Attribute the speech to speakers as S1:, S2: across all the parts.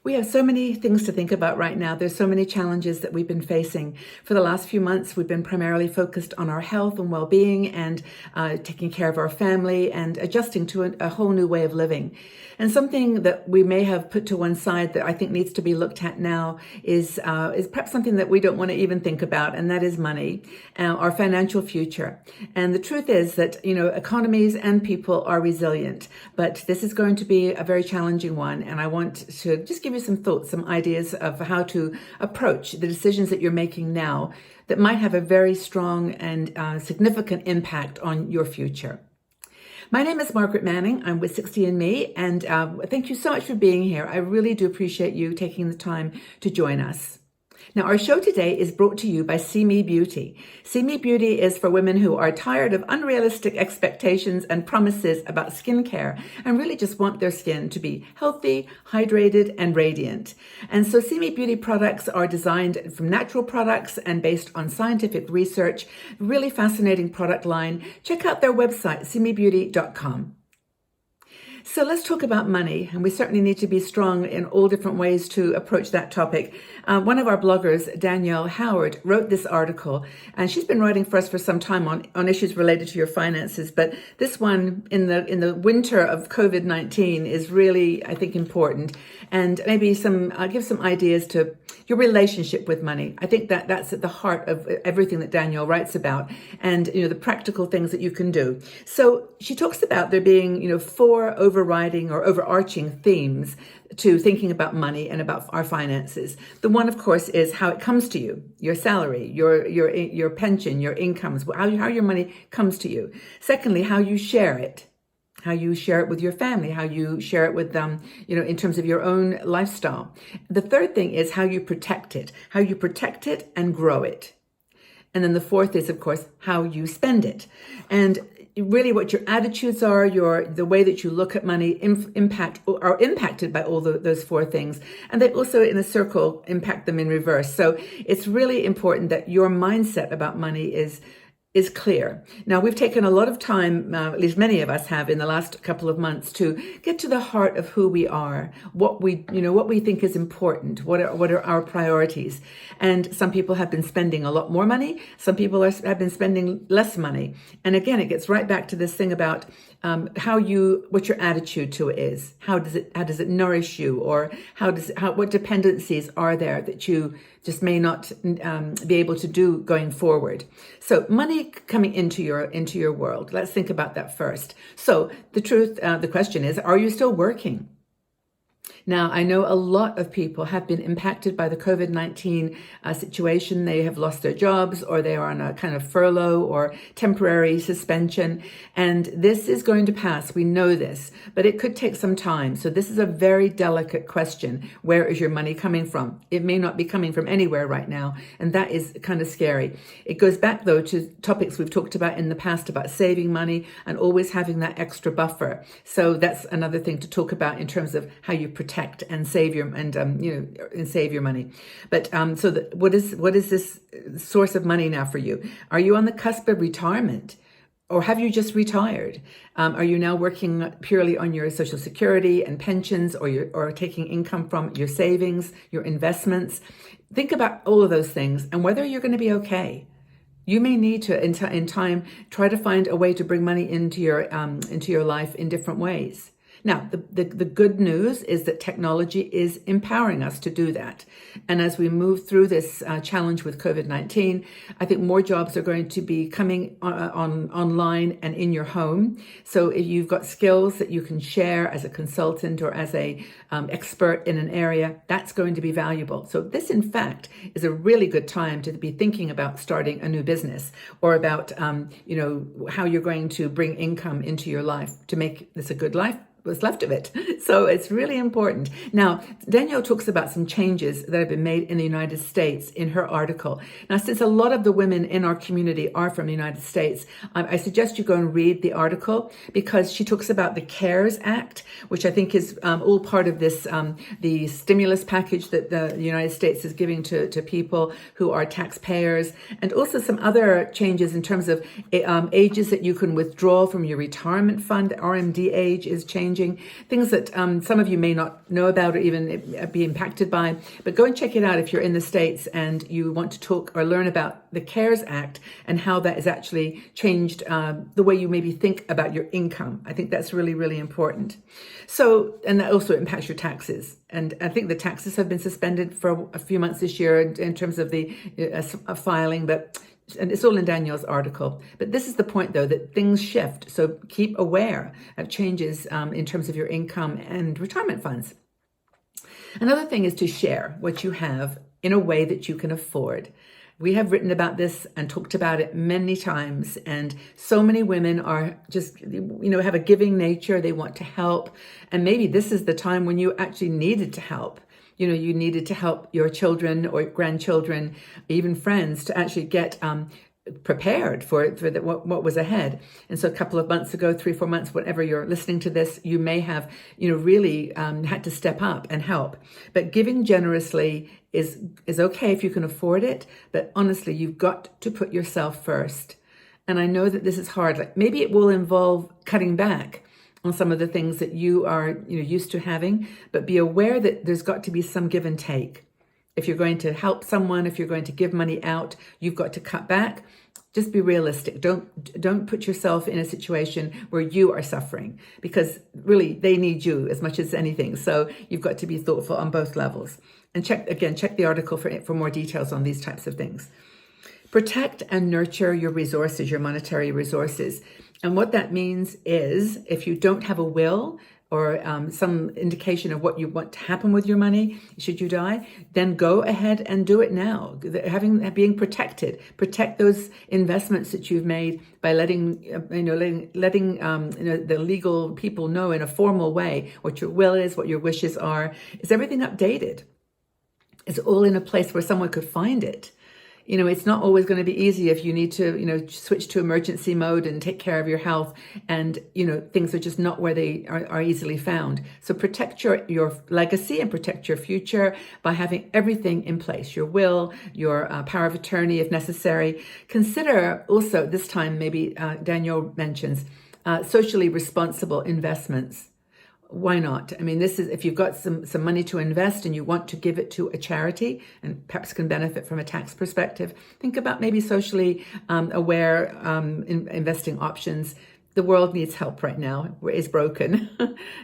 S1: We have so many things to think about right now. There's so many challenges that we've been facing. For the last few months, we've been primarily focused on our health and well-being and taking care of our family and adjusting to a whole new way of living. And something that we may have put to one side that I think needs to be looked at now is perhaps something that we don't want to even think about, and that is money, our financial future. And the truth is that, economies and people are resilient, but this is going to be a very challenging one. And I want to just give you some thoughts, some ideas of how to approach the decisions that you're making now that might have a very strong and significant impact on your future. My name is Margaret Manning. I'm with 60andMe, and thank you so much for being here. I really do appreciate you taking the time to join us. Now, our show today is brought to you by See Me Beauty. See Me Beauty is for women who are tired of unrealistic expectations and promises about skincare and really just want their skin to be healthy, hydrated, and radiant. And so See Me Beauty products are designed from natural products and based on scientific research. Really fascinating product line. Check out their website, seemebeauty.com. So let's talk about money, and we certainly need to be strong in all different ways to approach that topic. One of our bloggers, Danielle Howard, wrote this article, and she's been writing for us for some time on issues related to your finances. But this one in the winter of COVID-19 is really, I think, important, and maybe give some ideas to your relationship with money. I think that's at the heart of everything that Danielle writes about, and the practical things that you can do. So she talks about there being 4 overriding or overarching themes to thinking about money and about our finances. The one, of course, is how it comes to you, your salary, your pension, your incomes, how your money comes to you. Secondly, how you share it. How you share it with your family, how you share it with them, in terms of your own lifestyle. The third thing is how you protect it and grow it. And then the fourth is, of course, how you spend it. And really what your attitudes are, the way that you look at money are impacted by all those 4 things. And they also, in a circle, impact them in reverse. So it's really important that your mindset about money is clear. Now, we've taken a lot of time, at least many of us have in the last couple of months, to get to the heart of who we are, what we think is important, what are our priorities. And some people have been spending a lot more money. Some people have been spending less money. And again, it gets right back to this thing about what your attitude to it is. How does it nourish you, or what dependencies are there that you just may not be able to do going forward. So money coming into your world. Let's think about that first. So the question is, are you still working? Now, I know a lot of people have been impacted by the COVID-19 situation. They have lost their jobs, or they are on a kind of furlough or temporary suspension. And this is going to pass. We know this, but it could take some time. So this is a very delicate question. Where is your money coming from? It may not be coming from anywhere right now. And that is kind of scary. It goes back, though, to topics we've talked about in the past about saving money and always having that extra buffer. So that's another thing to talk about in terms of how you protect and save your money. But what is this source of money now for you? Are you on the cusp of retirement, or have you just retired? Are you now working purely on your Social Security and pensions, or taking income from your savings, your investments? Think about all of those things and whether you're going to be okay. You may need to, in time, try to find a way to bring money into your life in different ways. Now, the good news is that technology is empowering us to do that. And as we move through this challenge with COVID-19, I think more jobs are going to be coming online and in your home. So if you've got skills that you can share as a consultant or as a expert in an area, that's going to be valuable. So this, in fact, is a really good time to be thinking about starting a new business, or about, how you're going to bring income into your life to make this a good life. What's left of it. So it's really important. Now, Danielle talks about some changes that have been made in the United States in her article. Now, since a lot of the women in our community are from the United States, I suggest you go and read the article, because she talks about the CARES Act, which I think is all part of this, the stimulus package that the United States is giving to people who are taxpayers, and also some other changes in terms of ages that you can withdraw from your retirement fund. The RMD age is changing. changing, things that some of you may not know about or even be impacted by. But go and check it out if you're in the States and you want to talk or learn about the CARES Act and how that has actually changed the way you maybe think about your income. I think that's really, really important. So, and that also impacts your taxes. And I think the taxes have been suspended for a few months this year in terms of the filing, and it's all in Danielle's article. But this is the point, though, that things shift. So keep aware of changes in terms of your income and retirement funds. Another thing is to share what you have in a way that you can afford. We have written about this and talked about it many times, and so many women are just, have a giving nature. They want to help, and maybe this is the time when you actually needed to help. You needed to help your children or grandchildren, even friends, to actually get prepared for what was ahead. And so a couple of months ago, 3-4 months, whenever you're listening to this, you may have, really had to step up and help. But giving generously is okay if you can afford it. But honestly, you've got to put yourself first. And I know that this is hard. Like maybe it will involve cutting back on some of the things that you are used to having, but be aware that there's got to be some give and take. If you're going to help someone, if you're going to give money out, you've got to cut back. Just be realistic. Don't put yourself in a situation where you are suffering, because really they need you as much as anything. So you've got to be thoughtful on both levels. And check the article for more details on these types of things. Protect and nurture your resources, your monetary resources. And what that means is if you don't have a will or some indication of what you want to happen with your money, should you die, then go ahead and do it now. Being protected, protect those investments that you've made by letting the legal people know in a formal way what your will is, what your wishes are. Is everything updated? Is it all in a place where someone could find it? It's not always going to be easy if you need to, switch to emergency mode and take care of your health, and, things are just not where they are easily found. So protect your legacy and protect your future by having everything in place, your will, your power of attorney if necessary. Consider also this time, maybe Danielle mentions, socially responsible investments. Why not? I mean, this is, if you've got some money to invest and you want to give it to a charity and perhaps can benefit from a tax perspective, think about maybe socially aware investing options. The world needs help right now. It's broken.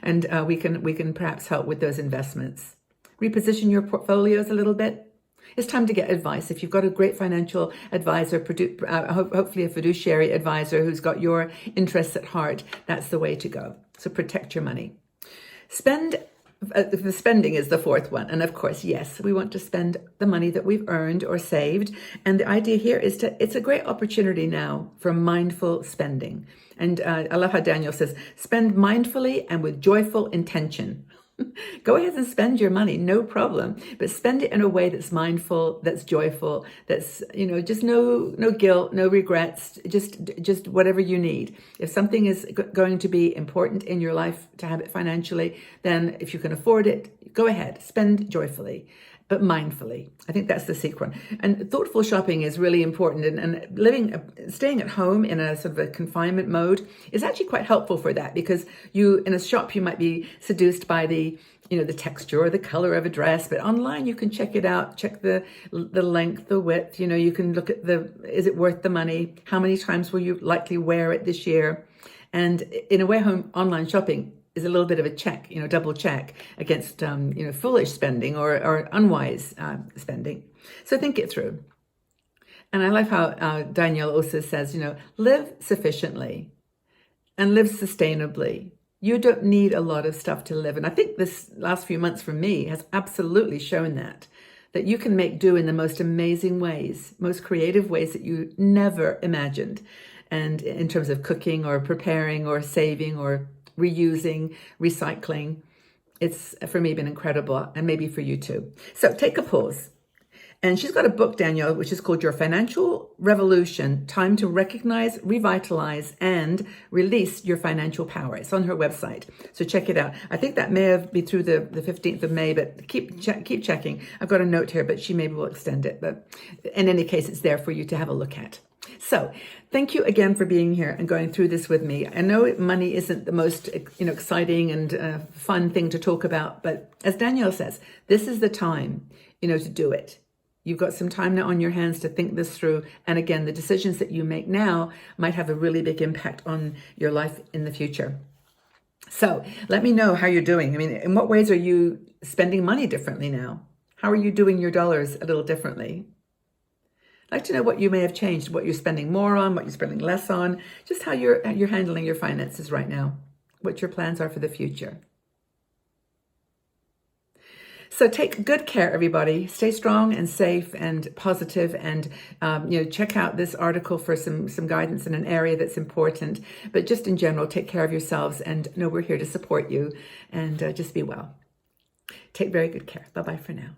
S1: And we can perhaps help with those investments. Reposition your portfolios a little bit. It's time to get advice. If you've got a great financial advisor, hopefully a fiduciary advisor who's got your interests at heart, that's the way to go. So protect your money. The spending is the fourth one. And of course, yes, we want to spend the money that we've earned or saved. And the idea here is it's a great opportunity now for mindful spending. And I love how Daniel says, spend mindfully and with joyful intention. Go ahead and spend your money, no problem, but spend it in a way that's mindful, that's joyful, that's, just no guilt, no regrets, just whatever you need. If something is going to be important in your life to have it financially, then if you can afford it, go ahead, spend joyfully, but mindfully. I think that's the secret. And thoughtful shopping is really important. And staying at home in a sort of a confinement mode is actually quite helpful for that, because in a shop, you might be seduced by the texture or the color of a dress, but online you can check it out, check the length, the width, you can look at is it worth the money? How many times will you likely wear it this year? And in a way, online shopping is a little bit of a check, double check against, foolish spending or unwise spending. So think it through. And I love how Danielle also says, live sufficiently and live sustainably. You don't need a lot of stuff to live. And I think this last few months for me has absolutely shown that you can make do in the most amazing ways, most creative ways that you never imagined. And in terms of cooking or preparing or saving or reusing, recycling, it's for me been incredible, and maybe for you too. So take a pause. And she's got a book, Danielle, which is called Your Financial Revolution, Time to Recognize, Revitalize, and Release Your Financial Power. It's on her website. So check it out. I think that may have been through the 15th of May, but keep checking. I've got a note here, but she maybe will extend it. But in any case, it's there for you to have a look at. So thank you again for being here and going through this with me. I know money isn't the most exciting and fun thing to talk about, but as Danielle says, this is the time, to do it. You've got some time now on your hands to think this through. And again, the decisions that you make now might have a really big impact on your life in the future. So let me know how you're doing. I mean, in what ways are you spending money differently now? How are you doing your dollars a little differently? I'd like to know what you may have changed, what you're spending more on, what you're spending less on, just how you're handling your finances right now, what your plans are for the future. So take good care, everybody. Stay strong and safe and positive, and check out this article for some guidance in an area that's important. But just in general, take care of yourselves, and know we're here to support you, and just be well. Take very good care. Bye-bye for now.